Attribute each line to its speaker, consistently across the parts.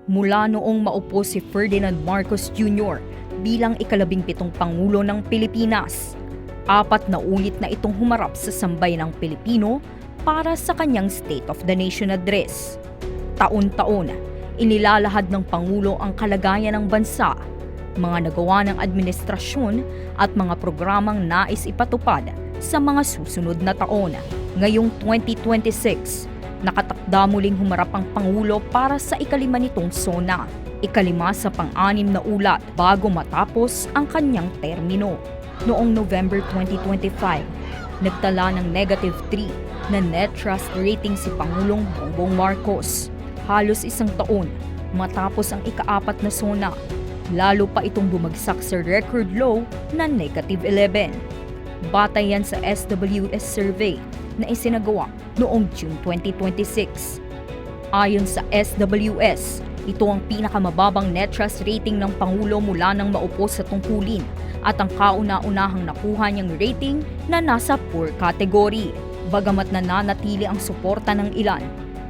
Speaker 1: Mula noong maupo si Ferdinand Marcos Jr. bilang ika-17 Pangulo ng Pilipinas, 4 na ulit na itong humarap sa sambayanang Pilipino para sa kanyang State of the Nation Address. Taon-taon, inilalahad ng Pangulo ang kalagayan ng bansa, mga nagawa ng administrasyon at mga programang nais ipatupad sa mga susunod na taon. Ngayong 2026, nakatakda muling humarap ang Pangulo para sa ika-5 nitong SONA, ika-5 sa pang-6 na ulat bago matapos ang kanyang termino. Noong November 2025, nagtala ng -3 na net trust rating si Pangulong Bongbong Marcos. Halos isang taon matapos ang ika-4 na SONA, lalo pa itong bumagsak sa record low na -11. Batay yan sa SWS survey na isinagawa noong June 2026. Ayon sa SWS, ito ang pinakamababang net trust rating ng Pangulo mula nang maupo sa tungkulin at ang kauna-unahang nakuha niyang rating na nasa poor category. Bagamat nananatili ang suporta ng ilan,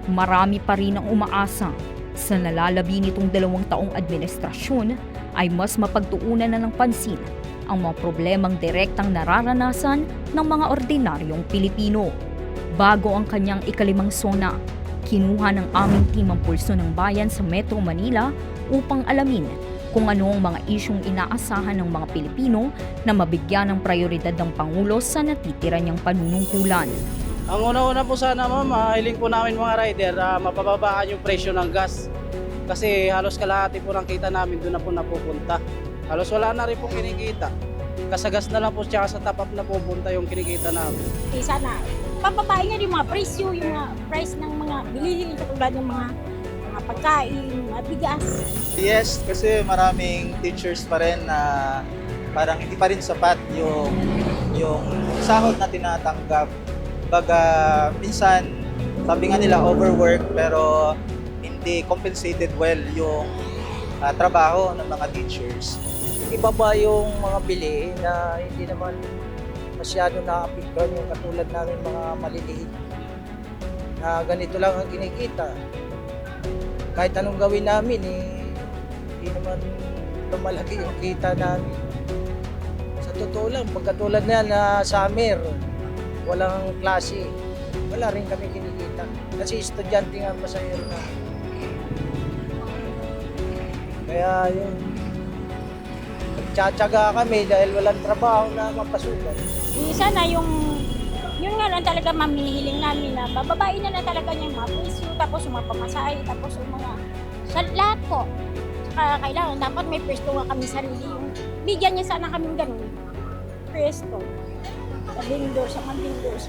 Speaker 1: marami pa rin ang umaasa sa nalalabi nitong 2 taong administrasyon ay mas mapagtuunan na ng pansin ang mga problemang direktang nararanasan ng mga ordinaryong Pilipino. Bago ang kanyang ika-5 SONA, kinuha ng aming team ang pulso ng bayan sa Metro Manila upang alamin kung ano ang mga isyong inaasahan ng mga Pilipino na mabigyan ng prioridad ng Pangulo sa natitira niyang panunungkulan.
Speaker 2: Ang una-una po sana ma'am, hiling po namin mga rider, mapababaan yung presyo ng gas. Kasi halos kalahati po ng kita namin doon na po napupunta. Halos wala na rin po kinikita. Kasagas na lang po tsaka sa top-up na pupunta yung kinikita namin.
Speaker 3: Sana papabain niya yung mga presyo, yung mga price ng mga bilihin katulad ng mga pagkain, mga bigas.
Speaker 4: Yes, kasi maraming teachers pa rin na parang hindi pa rin sapat yung sahod na tinatanggap. Baga minsan sabi nga nila overwork pero hindi compensated well yung trabaho ng mga teachers.
Speaker 5: Ibaba yung mga bilihin na hindi naman masyado na-apektuhan yung katulad namin mga maliliit na ganito lang ang kinikita. Kahit anong gawin namin, hindi naman lumalaki yung kita namin. Sa totoo lang, pagkatulad na yan na summer, walang klase, wala rin kami kinikita. Kasi estudyante nga masaya na. Kaya yun, nagtsatsaga kami dahil walang trabaho na mapasukan.
Speaker 3: Sana yun nga lang talaga mamihiling namin na bababain na talaga yung mga presyo, tapos yung mga pamasahe, tapos yung mga sa lahat po. Saka kailangan dapat may pwesto nga kami sarili. Yung bigyan niya sana kami ganun. Pwesto. Sa vendor, sa mga vendors.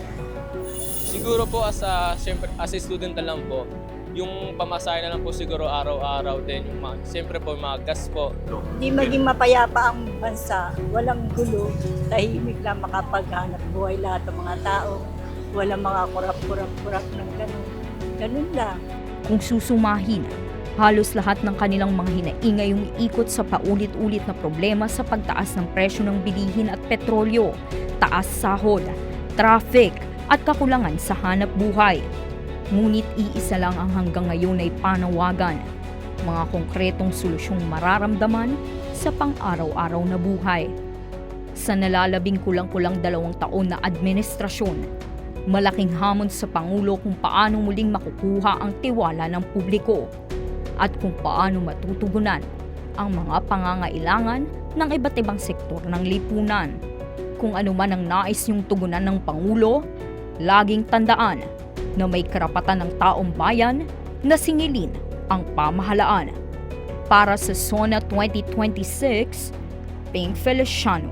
Speaker 6: Siguro po as a student na lang po, yung pamasahe na lang po siguro araw-araw din. Siyempre po mga gas po.
Speaker 7: Di maging mapayapa ang bansa, walang gulo, tahimik lang makapaghanap buhay lahat ng mga tao, walang mga kurap-kurap ng ganun. Ganun lang.
Speaker 1: Kung susumahin, halos lahat ng kanilang mga hinaingay yung ikot sa paulit-ulit na problema sa pagtaas ng presyo ng bilihin at petrolyo, taas sahod, traffic at kakulangan sa hanap buhay. Ngunit iisa lang ang hanggang ngayon ay panawagan, mga konkretong solusyong mararamdaman sa pang-araw-araw na buhay. Sa nalalabing kulang-kulang 2 taon na administrasyon, malaking hamon sa Pangulo kung paano muling makukuha ang tiwala ng publiko at kung paano matutugunan ang mga pangangailangan ng iba't ibang sektor ng lipunan. Kung ano man ang nais niyong tugunan ng Pangulo, laging tandaan na may karapatan ng taong bayan na singilin ang pamahalaan. Para sa SONA 2026, Ping Feliciano.